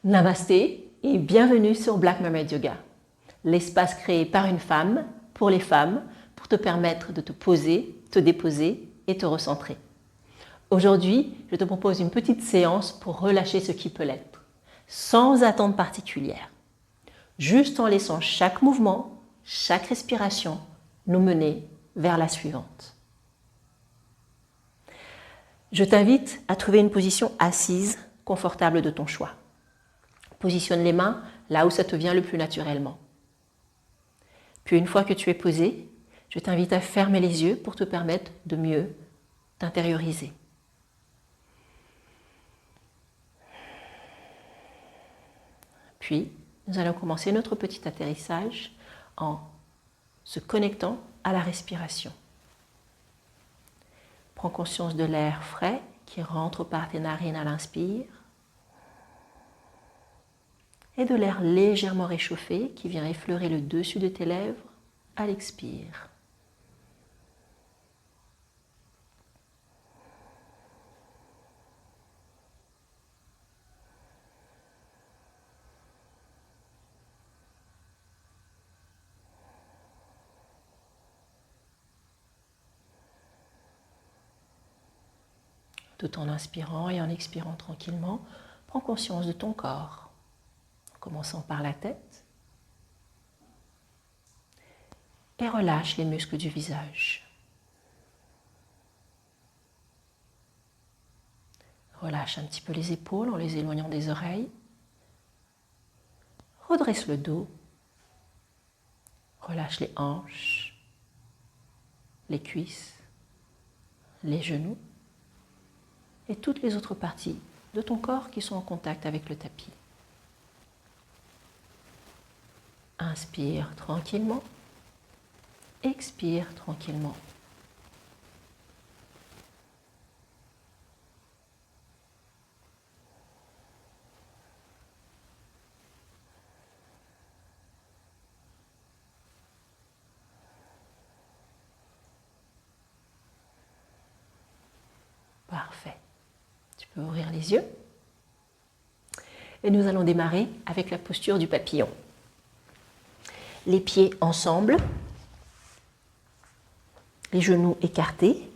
Namasté et bienvenue sur Black Mermaid Yoga, l'espace créé par une femme, pour les femmes, pour te permettre de te poser, te déposer et te recentrer. Aujourd'hui, je te propose une petite séance pour relâcher ce qui peut l'être, sans attente particulière, juste en laissant chaque mouvement, chaque respiration nous mener vers la suivante. Je t'invite à trouver une position assise, confortable de ton choix. Positionne les mains là où ça te vient le plus naturellement. Puis une fois que tu es posé, je t'invite à fermer les yeux pour te permettre de mieux t'intérioriser. Puis, nous allons commencer notre petit atterrissage en se connectant à la respiration. Prends conscience de l'air frais qui rentre par tes narines à l'inspire et de l'air légèrement réchauffé qui vient effleurer le dessus de tes lèvres à l'expire. Tout en inspirant et en expirant tranquillement, prends conscience de ton corps. Commençons par la tête et relâche les muscles du visage. Relâche un petit peu les épaules en les éloignant des oreilles. Redresse le dos. Relâche les hanches, les cuisses, les genoux et toutes les autres parties de ton corps qui sont en contact avec le tapis. Inspire tranquillement, expire tranquillement. Parfait. Tu peux ouvrir les yeux. Et nous allons démarrer avec la posture du papillon. Les pieds ensemble, les genoux écartés,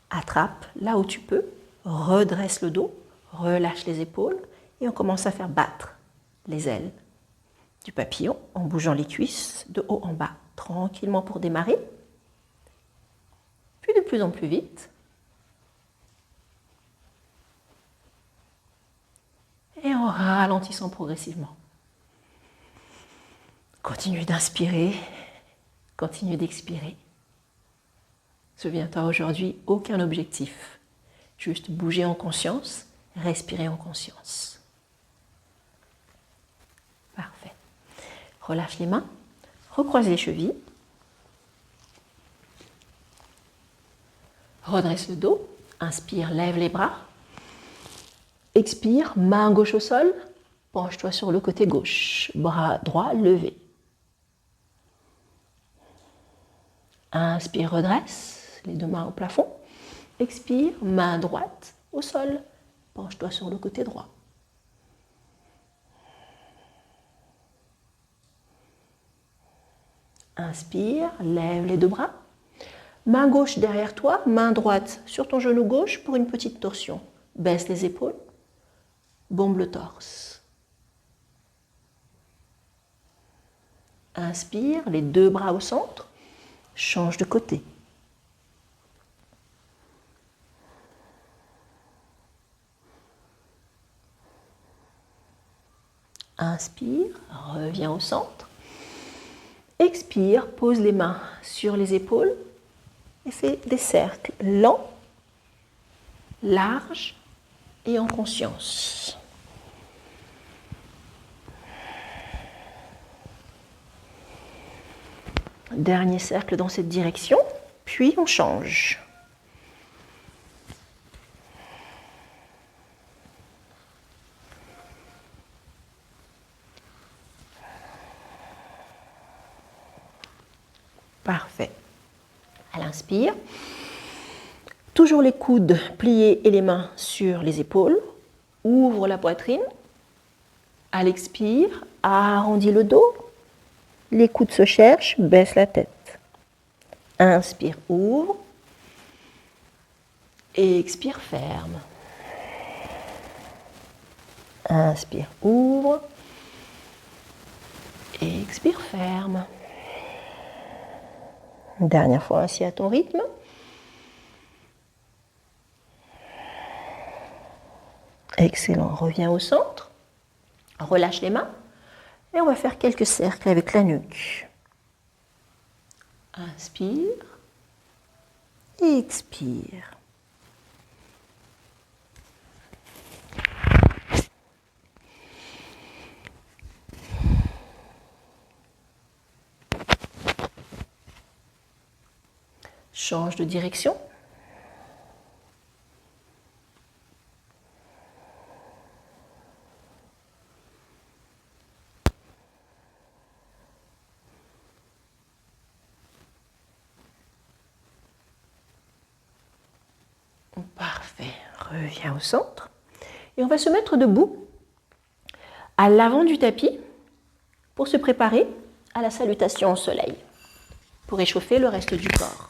attrape là où tu peux, redresse le dos, relâche les épaules et on commence à faire battre les ailes du papillon en bougeant les cuisses de haut en bas, tranquillement pour démarrer, puis de plus en plus vite. Et en ralentissant progressivement. Continue d'inspirer, continue d'expirer. Souviens-toi aujourd'hui, aucun objectif. Juste bouger en conscience, respirer en conscience. Parfait. Relâche les mains, recroise les chevilles. Redresse le dos, inspire, lève les bras. Expire, main gauche au sol, penche-toi sur le côté gauche, bras droit levé. Inspire, redresse, les deux mains au plafond. Expire, main droite au sol, penche-toi sur le côté droit. Inspire, lève les deux bras. Main gauche derrière toi, main droite sur ton genou gauche pour une petite torsion. Baisse les épaules, bombe le torse. Inspire, les deux bras au centre. Change de côté. Inspire, reviens au centre. Expire, pose les mains sur les épaules et fais des cercles lents, larges et en conscience. Dernier cercle dans cette direction, puis on change. Parfait. À l'inspire, toujours les coudes pliés et les mains sur les épaules. Ouvre la poitrine. À l'expire, arrondis le dos. Les coudes se cherchent, baisse la tête. Inspire, ouvre. Expire, ferme. Inspire, ouvre. Expire, ferme. Dernière fois ainsi à ton rythme. Excellent. Reviens au centre. Relâche les mains. Et on va faire quelques cercles avec la nuque. Inspire. Expire. Change de direction. Parfait. Reviens au centre. Et on va se mettre debout à l'avant du tapis pour se préparer à la salutation au soleil, pour échauffer le reste du corps.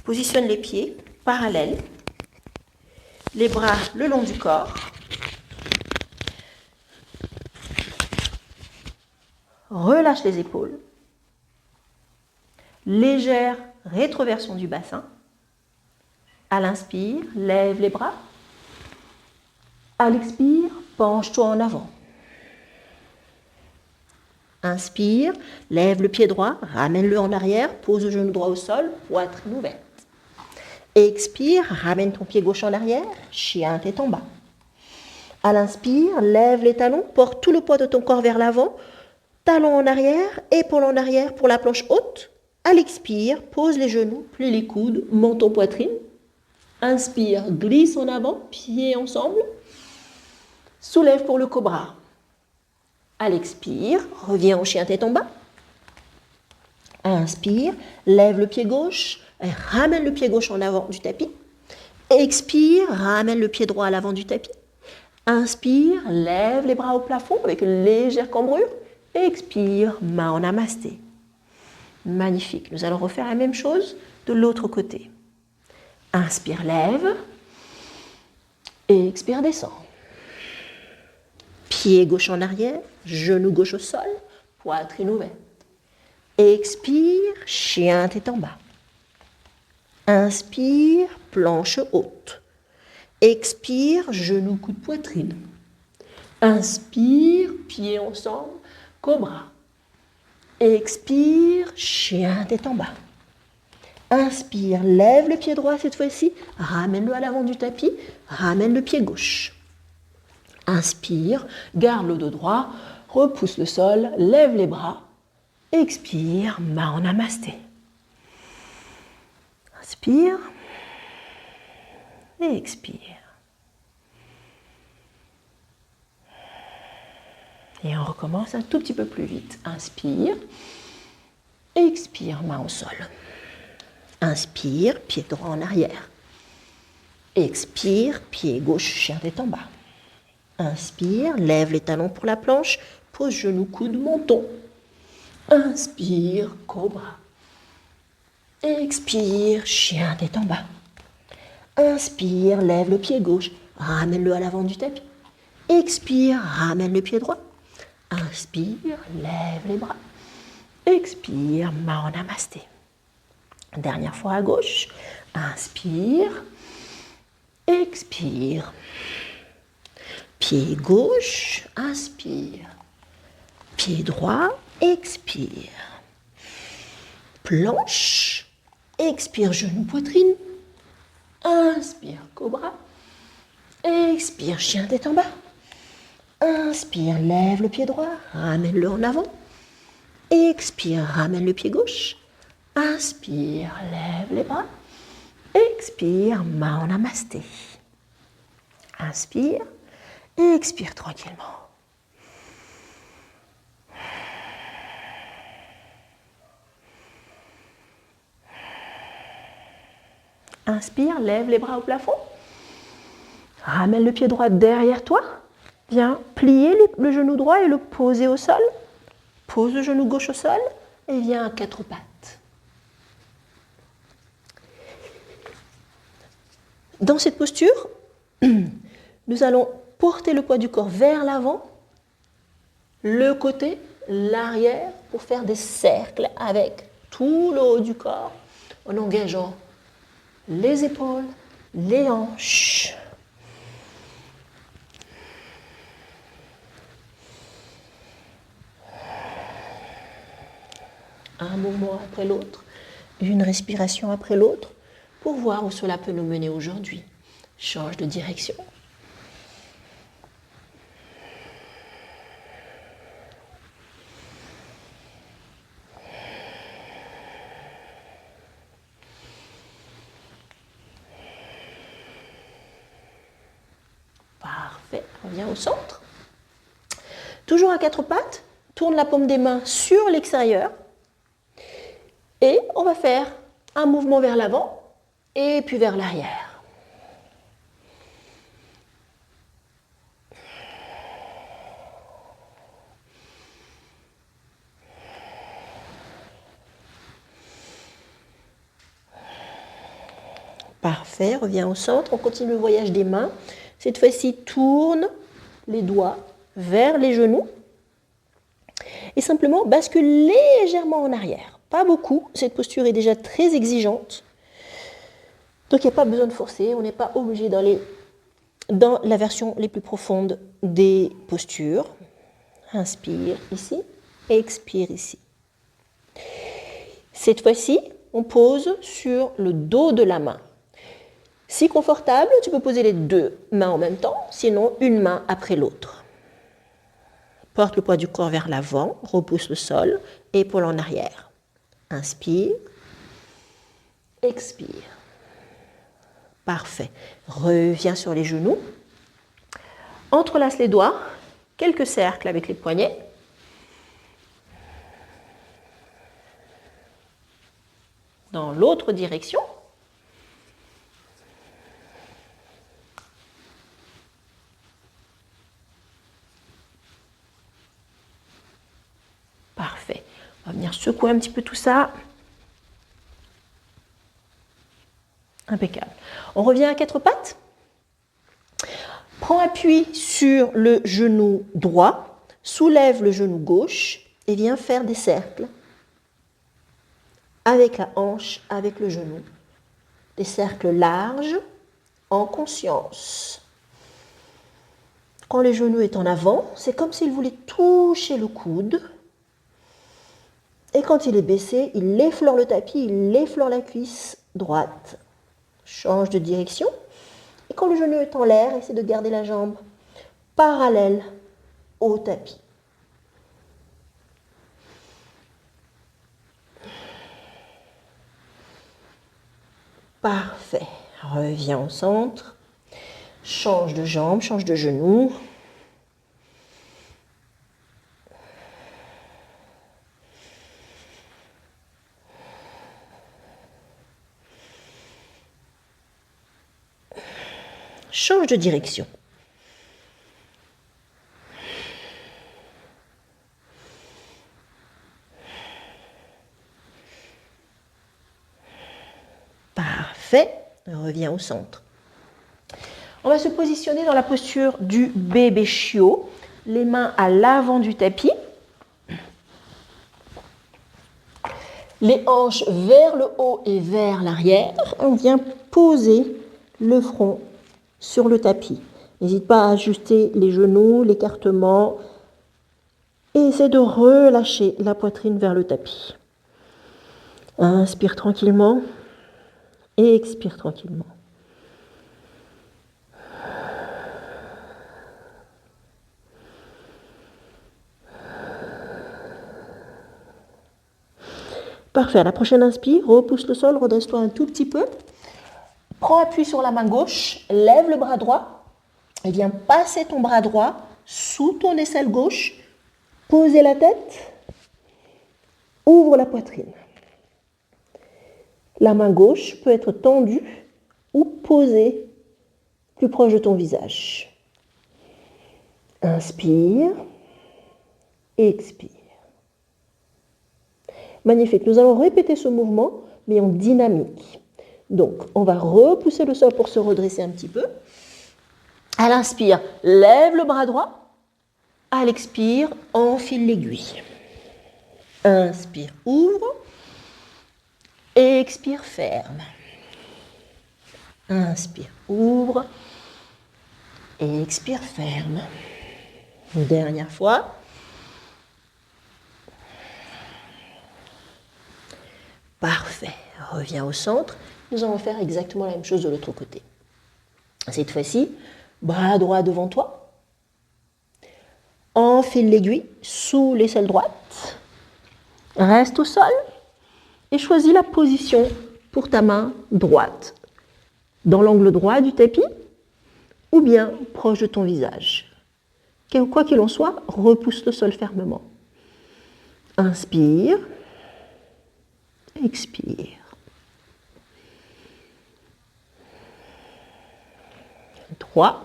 Positionne les pieds parallèles, les bras le long du corps. Relâche les épaules. Légère rétroversion du bassin. À l'inspire, lève les bras. À l'expire, penche-toi en avant. Inspire, lève le pied droit, ramène-le en arrière, pose le genou droit au sol, poitrine ouverte. Expire, ramène ton pied gauche en arrière, chien tête en bas. À l'inspire, lève les talons, porte tout le poids de ton corps vers l'avant, talons en arrière, épaules en arrière pour la planche haute. À l'expire, pose les genoux, plie les coudes, menton poitrine. Inspire, glisse en avant, pieds ensemble. Soulève pour le cobra. À l'expire, reviens au chien tête en bas. Inspire, lève le pied gauche, ramène le pied gauche en avant du tapis. Expire, ramène le pied droit à l'avant du tapis. Inspire, lève les bras au plafond avec une légère cambrure. Expire, main en namasté. Magnifique. Nous allons refaire la même chose de l'autre côté. Inspire, lève. Expire, descend. Pied gauche en arrière, genou gauche au sol, poitrine ouverte. Expire, chien tête en bas. Inspire, planche haute. Expire, genou coude poitrine. Inspire, pieds ensemble, cobra. Expire, chien tête en bas. Inspire, lève le pied droit cette fois-ci, ramène-le à l'avant du tapis, ramène le pied gauche. Inspire, garde le dos droit, repousse le sol, lève les bras. Expire, main en namasté. Inspire et expire. Et on recommence un tout petit peu plus vite. Inspire, expire, main au sol. Inspire, pied droit en arrière. Expire, pied gauche, chien tête en bas. Inspire, lève les talons pour la planche, pose genou, coude, menton. Inspire, cobra. Expire, chien tête en bas. Inspire, lève le pied gauche, ramène-le à l'avant du tapis. Expire, ramène le pied droit. Inspire, lève les bras. Expire, main en namasté. Dernière fois à gauche. Inspire. Expire. Pied gauche, inspire. Pied droit, expire. Planche, expire, genou, poitrine. Inspire, cobra. Expire, chien tête en bas. Inspire, lève le pied droit, ramène-le en avant. Expire, ramène le pied gauche. Inspire, lève les bras. Expire, main en namasté. Inspire, expire tranquillement. Inspire, lève les bras au plafond. Ramène le pied droit derrière toi. Viens plier le genou droit et le poser au sol. Pose le genou gauche au sol et viens à quatre pattes. Dans cette posture, nous allons porter le poids du corps vers l'avant, le côté, l'arrière, pour faire des cercles avec tout le haut du corps en engageant les épaules, les hanches. Un mouvement après l'autre, une respiration après l'autre, pour voir où cela peut nous mener aujourd'hui. Change de direction. Parfait, reviens au centre. Toujours à quatre pattes, tourne la paume des mains sur l'extérieur. Et on va faire un mouvement vers l'avant et puis vers l'arrière. Parfait, reviens au centre, on continue le voyage des mains. Cette fois-ci, tourne les doigts vers les genoux et simplement bascule légèrement en arrière. Pas beaucoup, cette posture est déjà très exigeante. Donc il n'y a pas besoin de forcer, on n'est pas obligé d'aller dans la version les plus profonde des postures. Inspire ici, expire ici. Cette fois-ci, on pose sur le dos de la main. Si confortable, tu peux poser les deux mains en même temps, sinon une main après l'autre. Porte le poids du corps vers l'avant, repousse le sol, épaule en arrière. Inspire, expire. Parfait. Reviens sur les genoux. Entrelace les doigts, quelques cercles avec les poignets. Dans l'autre direction. Parfait. On va venir secouer un petit peu tout ça. Impeccable. On revient à quatre pattes. Prends appui sur le genou droit, soulève le genou gauche et viens faire des cercles avec la hanche, avec le genou. Des cercles larges, en conscience. Quand le genou est en avant, c'est comme s'il voulait toucher le coude. Et quand il est baissé, il effleure le tapis, il effleure la cuisse droite. Change de direction. Et quand le genou est en l'air, essaie de garder la jambe parallèle au tapis. Parfait. Reviens au centre. Change de jambe, change de genou. Change de direction. Parfait. Reviens au centre. On va se positionner dans la posture du bébé chiot. Les mains à l'avant du tapis. Les hanches vers le haut et vers l'arrière. On vient poser le front sur le tapis. N'hésite pas à ajuster les genoux, l'écartement. Et essaie de relâcher la poitrine vers le tapis. Inspire tranquillement et expire tranquillement. Parfait. À la prochaine inspire, repousse le sol, redresse-toi un tout petit peu. Prends appui sur la main gauche, lève le bras droit et viens passer ton bras droit sous ton aisselle gauche, poser la tête, ouvre la poitrine. La main gauche peut être tendue ou posée plus proche de ton visage. Inspire. Expire. Magnifique. Nous allons répéter ce mouvement, mais en dynamique. Donc, on va repousser le sol pour se redresser un petit peu. À l'inspire, lève le bras droit. À l'expire, enfile l'aiguille. Inspire, ouvre. Expire, ferme. Inspire, ouvre. Expire, ferme. Une dernière fois. Parfait. Reviens au centre. Nous allons faire exactement la même chose de l'autre côté. Cette fois-ci, bras droit devant toi. Enfile l'aiguille sous l'aisselle droite. Reste au sol et choisis la position pour ta main droite. Dans l'angle droit du tapis ou bien proche de ton visage. Quoi qu'il en soit, repousse le sol fermement. Inspire. Expire. 3,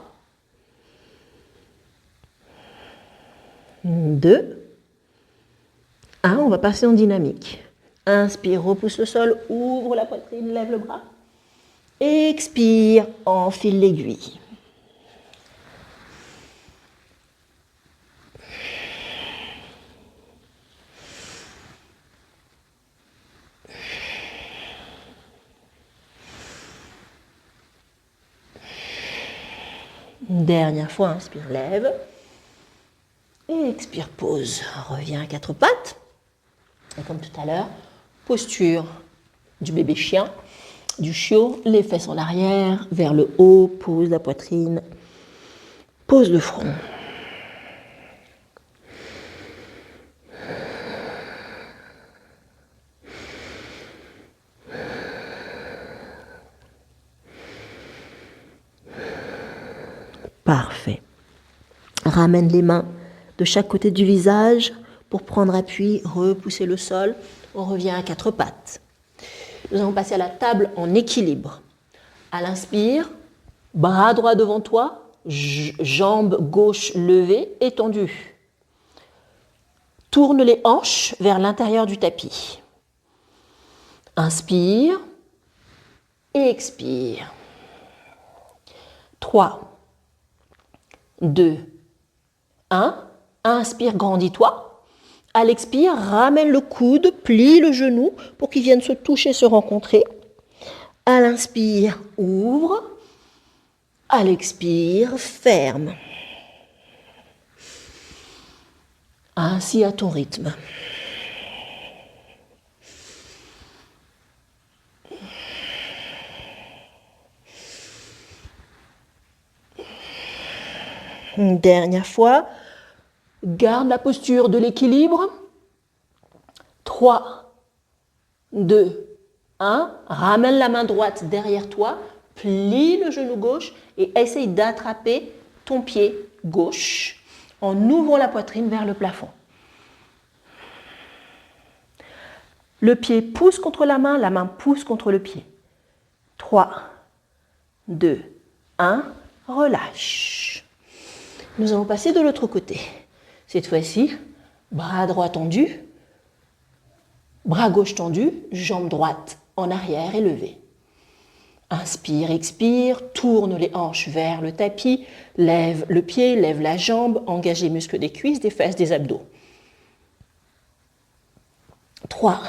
2, 1. On va passer en dynamique. Inspire, repousse le sol, ouvre la poitrine, lève le bras. Expire, enfile l'aiguille. Une dernière fois, inspire, lève. Et expire, pause. Reviens à quatre pattes. Et comme tout à l'heure, posture du bébé chien, du chiot, les fesses en arrière, vers le haut, pose la poitrine, pose le front. Parfait. Ramène les mains de chaque côté du visage pour prendre appui, repousser le sol. On revient à quatre pattes. Nous allons passer à la table en équilibre. À l'inspire, bras droit devant toi, jambe gauche levée, étendue. Tourne les hanches vers l'intérieur du tapis. Inspire et expire. 3, 2, 1. Inspire, grandis-toi. À l'expire, ramène le coude, plie le genou pour qu'ils viennent se toucher, se rencontrer. À l'inspire, ouvre. À l'expire, ferme. Ainsi à ton rythme. Une dernière fois. Garde la posture de l'équilibre. 3, 2, 1. Ramène la main droite derrière toi. Plie le genou gauche et essaye d'attraper ton pied gauche en ouvrant la poitrine vers le plafond. Le pied pousse contre la main pousse contre le pied. 3, 2, 1. Relâche. Nous allons passer de l'autre côté. Cette fois-ci, bras droit tendu, bras gauche tendu, jambe droite en arrière et levée. Inspire, expire, tourne les hanches vers le tapis, lève le pied, lève la jambe, engage les muscles des cuisses, des fesses, des abdos. 3,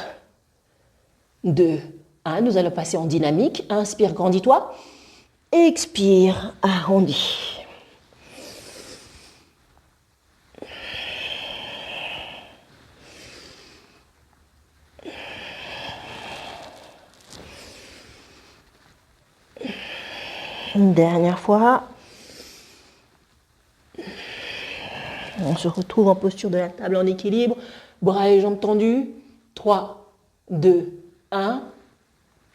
2, 1. Nous allons passer en dynamique. Inspire, grandis-toi. Expire, arrondis. Une dernière fois. On se retrouve en posture de la table en équilibre. Bras et jambes tendus. 3, 2, 1.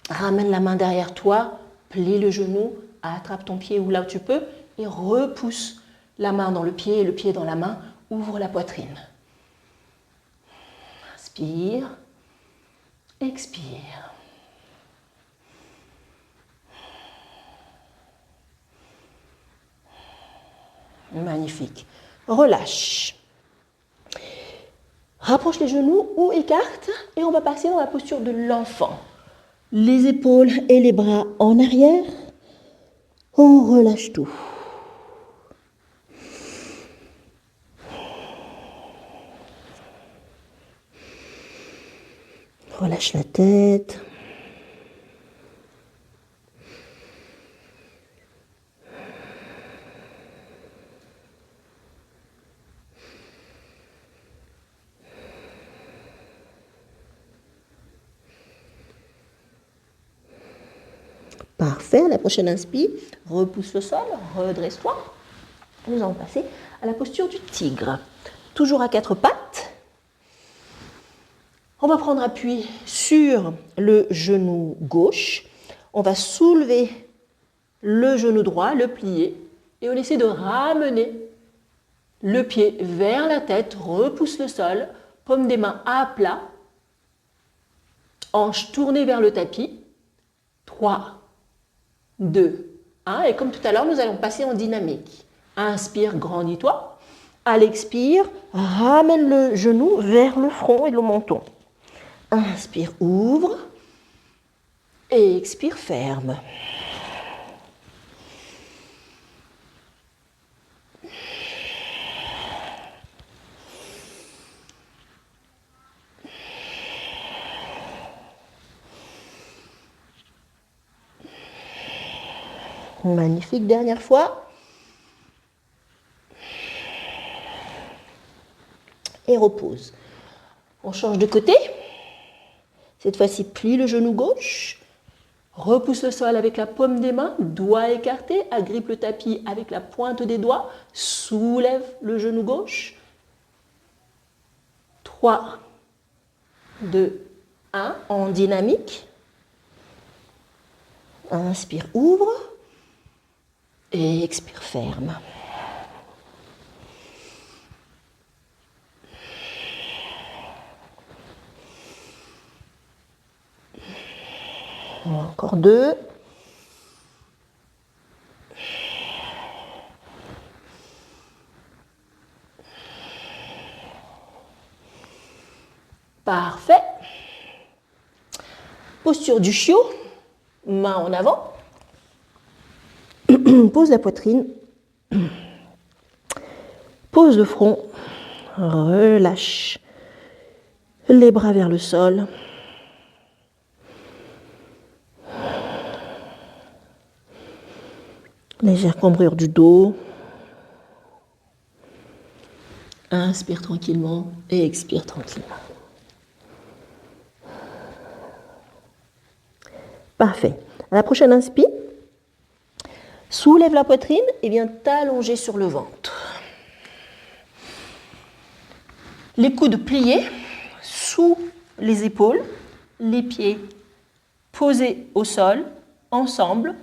Ramène la main derrière toi. Plie le genou. Attrape ton pied ou là où tu peux. Et repousse la main dans le pied et le pied dans la main. Ouvre la poitrine. Inspire. Expire. Magnifique. relâche. Rapproche les genoux ou écarte et on va passer dans la posture de l'enfant. Les épaules et les bras en arrière. On relâche tout. Relâche la tête. Parfait, la prochaine inspire, repousse le sol, redresse-toi. Nous allons passer à la posture du tigre. Toujours à quatre pattes. On va prendre appui sur le genou gauche. On va soulever le genou droit, le plier, et on essaie de ramener le pied vers la tête, repousse le sol, paume des mains à plat, hanche tournée vers le tapis. 3, 2, 1. Et comme tout à l'heure, nous allons passer en dynamique. Inspire, grandis-toi. À l'expire, ramène le genou vers le front et le menton. Inspire, ouvre. Et expire, ferme. Magnifique, dernière fois. Et repose. On change de côté. Cette fois-ci, plie le genou gauche. Repousse le sol avec la paume des mains, doigts écartés, agrippe le tapis avec la pointe des doigts, soulève le genou gauche. 3, 2, 1, en dynamique. Inspire, ouvre. Et expire, ferme. Encore 2. Parfait. Posture du chiot, main en avant. Pose la poitrine. Pose le front. Relâche les bras vers le sol. Légère cambrure du dos. Inspire tranquillement et expire tranquillement. Parfait. À la prochaine inspire, soulève la poitrine et viens t'allonger sur le ventre. Les coudes pliés sous les épaules, les pieds posés au sol, ensemble.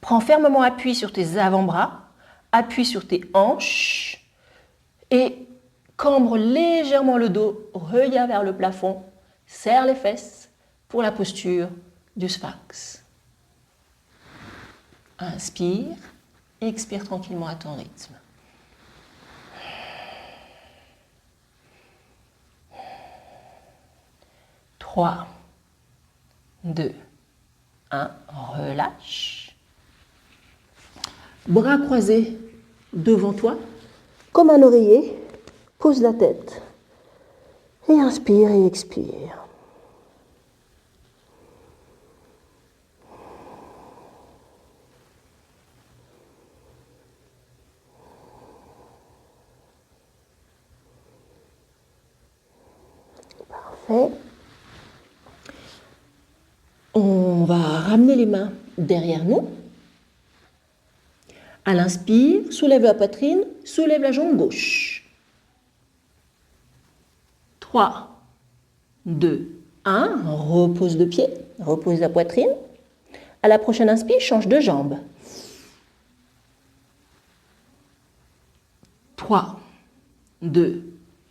Prends fermement appui sur tes avant-bras, appuie sur tes hanches et cambre légèrement le dos, regarde vers le plafond, serre les fesses pour la posture du sphinx. Inspire, expire tranquillement à ton rythme. Trois, 2, 1, relâche. Bras croisés devant toi, comme un oreiller, pose la tête. Et inspire et expire. Parfait. On va ramener les mains derrière nous. À l'inspire, soulève la poitrine, soulève la jambe gauche. 3, 2, 1, repose le pied, repose la poitrine. À la prochaine inspire, change de jambe. 3, 2,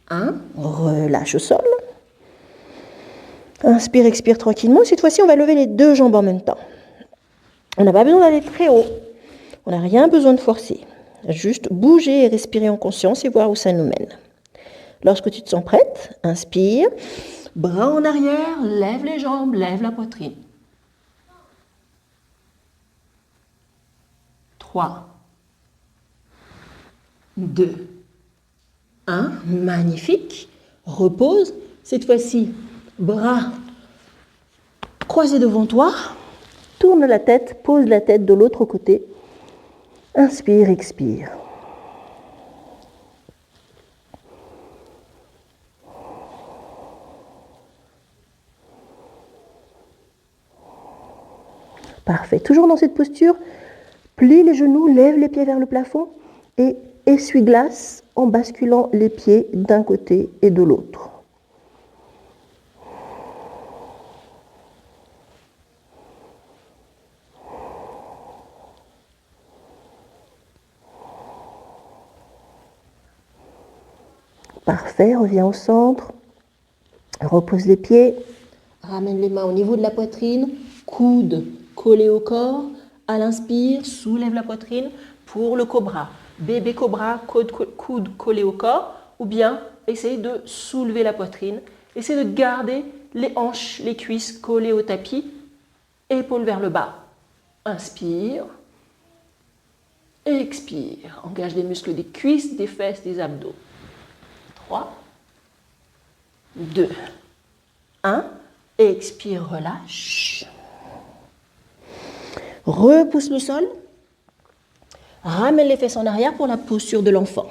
1, relâche au sol. Inspire, expire tranquillement. Cette fois-ci, on va lever les deux jambes en même temps. On n'a pas besoin d'aller très haut. On n'a rien besoin de forcer. Juste bouger et respirer en conscience et voir où ça nous mène. Lorsque tu te sens prête, inspire. Bras en arrière, lève les jambes, lève la poitrine. 3, 2, 1. Magnifique. Repose. Cette fois-ci, bras croisés devant toi. Tourne la tête, pose la tête de l'autre côté. Inspire, expire. Parfait. Toujours dans cette posture, plie les genoux, lève les pieds vers le plafond et essuie-glace en basculant les pieds d'un côté et de l'autre. Parfait, reviens au centre, repose les pieds, ramène les mains au niveau de la poitrine, coude collé au corps. À l'inspire, soulève la poitrine pour le cobra. Bébé cobra, coude collé au corps, ou bien essaye de soulever la poitrine. Essaye de garder les hanches, les cuisses collées au tapis, épaules vers le bas. Inspire, expire. Engage les muscles des cuisses, des fesses, des abdos. 3, 2, 1. Expire, relâche. Repousse le sol. Ramène les fesses en arrière pour la posture de l'enfant.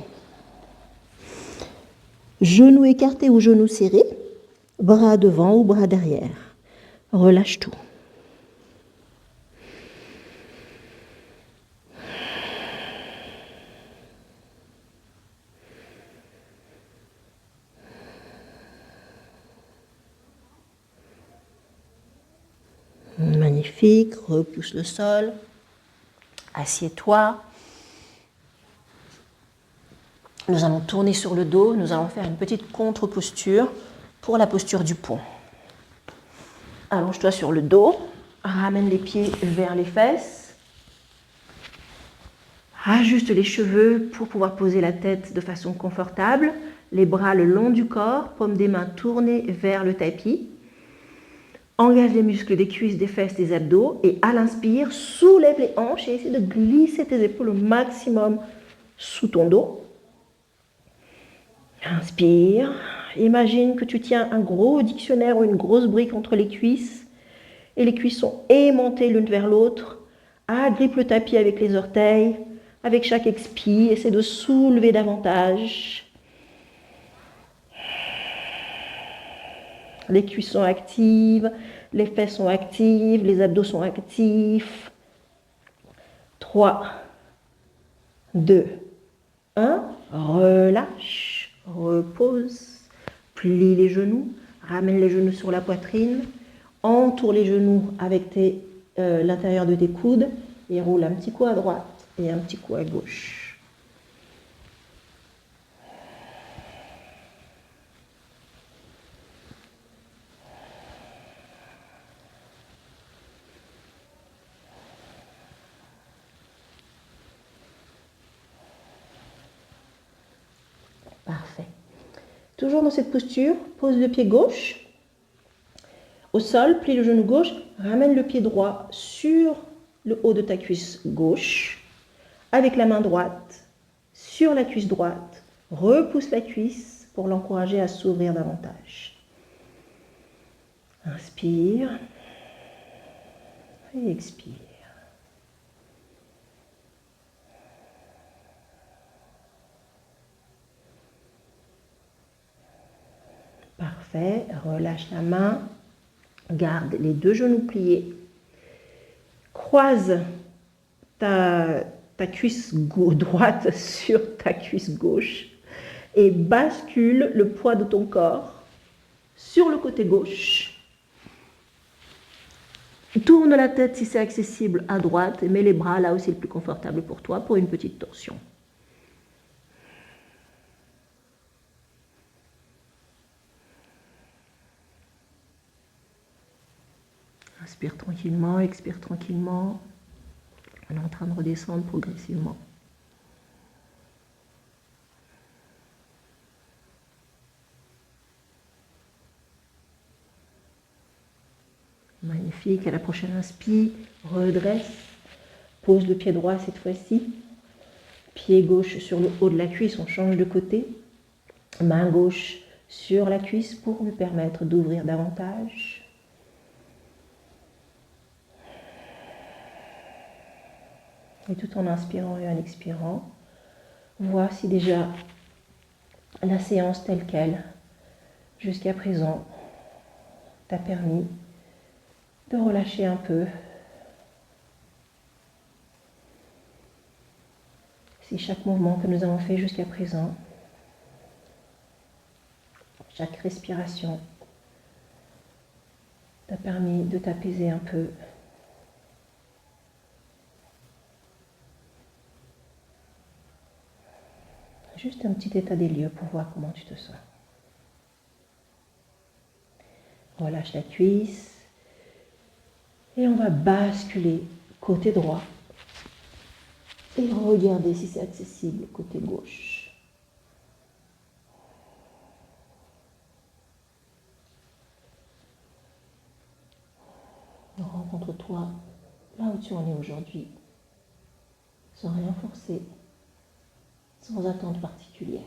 Genoux écartés ou genoux serrés. Bras devant ou bras derrière. Relâche tout. Magnifique, repousse le sol, assieds-toi. Nous allons tourner sur le dos, nous allons faire une petite contre-posture pour la posture du pont. Allonge-toi sur le dos, ramène les pieds vers les fesses, ajuste les cheveux pour pouvoir poser la tête de façon confortable, les bras le long du corps, paumes des mains tournées vers le tapis. Engage les muscles des cuisses, des fesses, des abdos et à l'inspire, soulève les hanches et essaie de glisser tes épaules au maximum sous ton dos. Inspire. Imagine que tu tiens un gros dictionnaire ou une grosse brique entre les cuisses et les cuisses sont aimantées l'une vers l'autre. Agrippe le tapis avec les orteils. Avec chaque expire, essaie de soulever davantage. Les cuisses sont actives, les fesses sont actives, les abdos sont actifs. 3, 2, 1. Relâche, repose, plie les genoux, ramène les genoux sur la poitrine, entoure les genoux avec l'intérieur de tes coudes et roule un petit coup à droite et un petit coup à gauche. Parfait. Toujours dans cette posture, pose le pied gauche. Au sol, plie le genou gauche, ramène le pied droit sur le haut de ta cuisse gauche. Avec la main droite sur la cuisse droite, repousse la cuisse pour l'encourager à s'ouvrir davantage. Inspire et expire. Parfait, relâche la main, garde les deux genoux pliés, croise ta cuisse droite sur ta cuisse gauche et bascule le poids de ton corps sur le côté gauche. Tourne la tête si c'est accessible à droite et mets les bras là où c'est le plus confortable pour toi pour une petite torsion. Inspire tranquillement, expire tranquillement. On est en train de redescendre progressivement. Magnifique. À la prochaine inspire, redresse. Pose le pied droit cette fois-ci. Pied gauche sur le haut de la cuisse, on change de côté. Main gauche sur la cuisse pour lui permettre d'ouvrir davantage. Et tout en inspirant et en expirant, voici déjà la séance telle qu'elle, jusqu'à présent, t'a permis de relâcher un peu. Si chaque mouvement que nous avons fait jusqu'à présent, chaque respiration t'a permis de t'apaiser un peu. Juste un petit état des lieux pour voir comment tu te sens. Relâche la cuisse et on va basculer côté droit et regarder si c'est accessible côté gauche. Rencontre-toi là où tu en es aujourd'hui, sans rien forcer, sans attente particulière.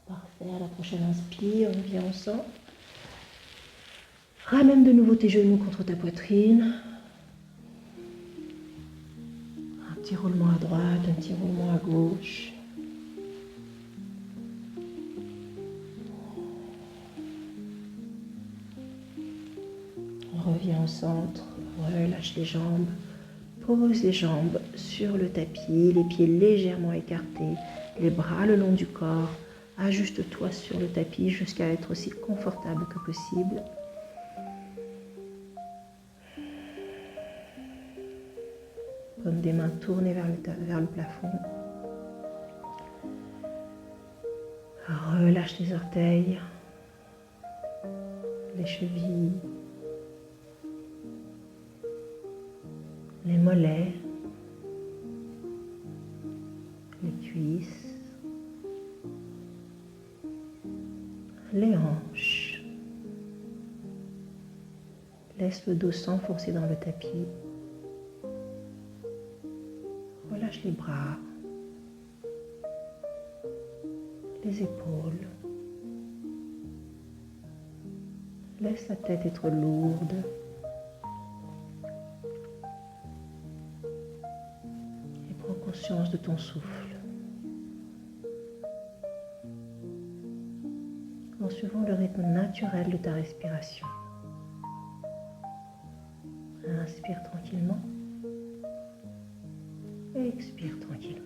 Parfait, à la prochaine inspire, on revient ensemble. Ramène de nouveau tes genoux contre ta poitrine. Un petit roulement à droite, un petit roulement à gauche. On revient au centre, relâche les jambes. Pose les jambes sur le tapis, les pieds légèrement écartés, les bras le long du corps. Ajuste-toi sur le tapis jusqu'à être aussi confortable que possible. Comme des mains tournées vers le plafond. Relâche les orteils, les chevilles, les mollets, les cuisses, les hanches. Laisse le dos s'enfoncer dans le tapis. Relâche les bras, les épaules. Laisse la tête être lourde. Et prends conscience de ton souffle. En suivant le rythme naturel de ta respiration. Inspire tranquillement. Et expire tranquillement.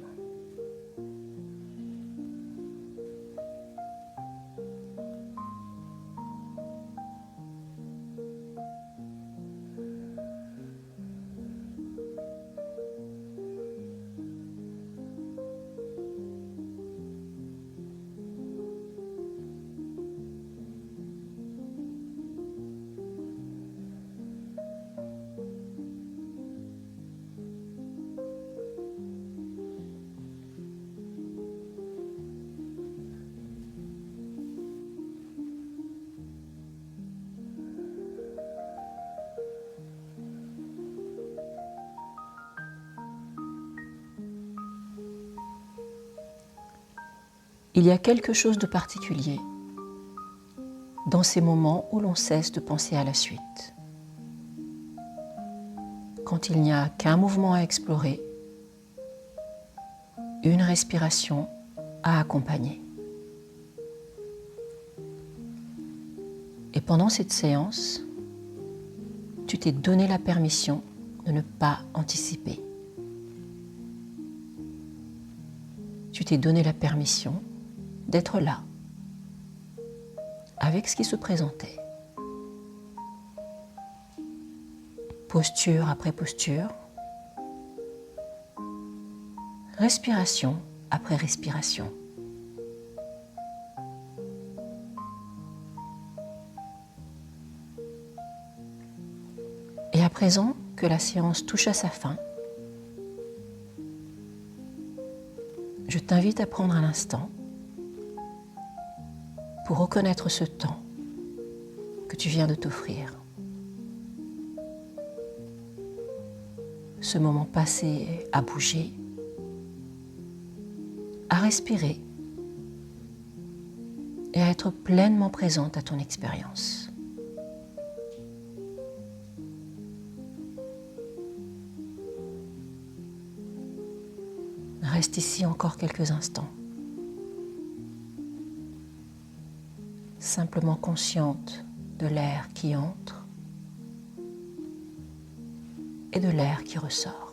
Il y a quelque chose de particulier dans ces moments où l'on cesse de penser à la suite. Quand il n'y a qu'un mouvement à explorer, une respiration à accompagner. Et pendant cette séance, tu t'es donné la permission de ne pas anticiper. Tu t'es donné la permission d'être là, avec ce qui se présentait. Posture après posture, respiration après respiration. Et à présent que la séance touche à sa fin, je t'invite à prendre un instant pour reconnaître ce temps que tu viens de t'offrir. Ce moment passé à bouger, à respirer et à être pleinement présente à ton expérience. Reste ici encore quelques instants, simplement consciente de l'air qui entre et de l'air qui ressort.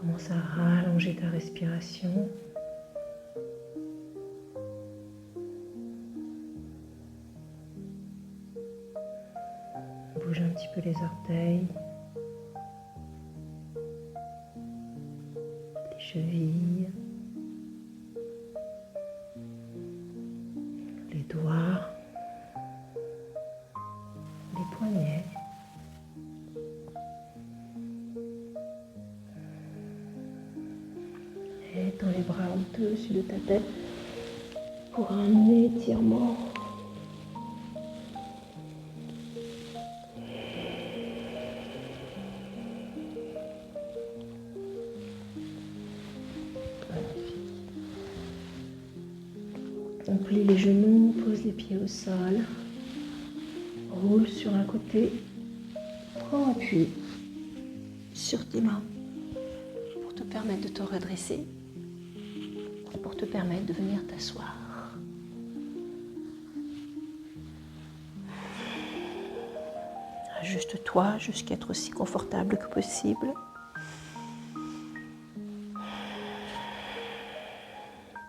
Commence à rallonger ta respiration. Bouge un petit peu les orteils, les chevilles, les doigts, les poignets. Et tends les bras au-dessus de ta tête pour un étirement. On plie les genoux, pose les pieds au sol, roule sur un côté, prends appui sur tes mains pour te permettre de te redresser, pour te permettre de venir t'asseoir. Ajuste-toi jusqu'à être aussi confortable que possible.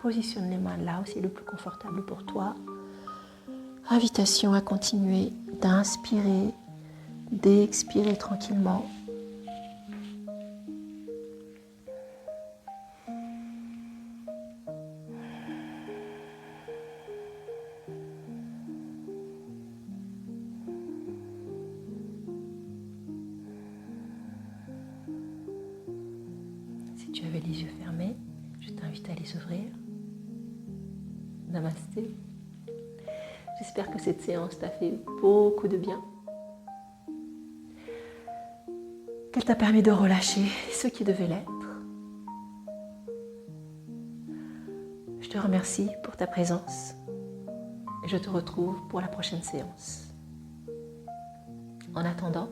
Positionne les mains là où c'est le plus confortable pour toi. Invitation à continuer d'inspirer, d'expirer tranquillement. Si tu avais les yeux fermés, je t'invite à les ouvrir. Namasté. J'espère que cette séance t'a fait beaucoup de bien, qu'elle t'a permis de relâcher ce qui devait l'être. Je te remercie pour ta présence et je te retrouve pour la prochaine séance. En attendant,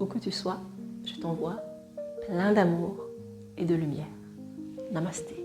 où que tu sois, je t'envoie plein d'amour et de lumière. Namasté.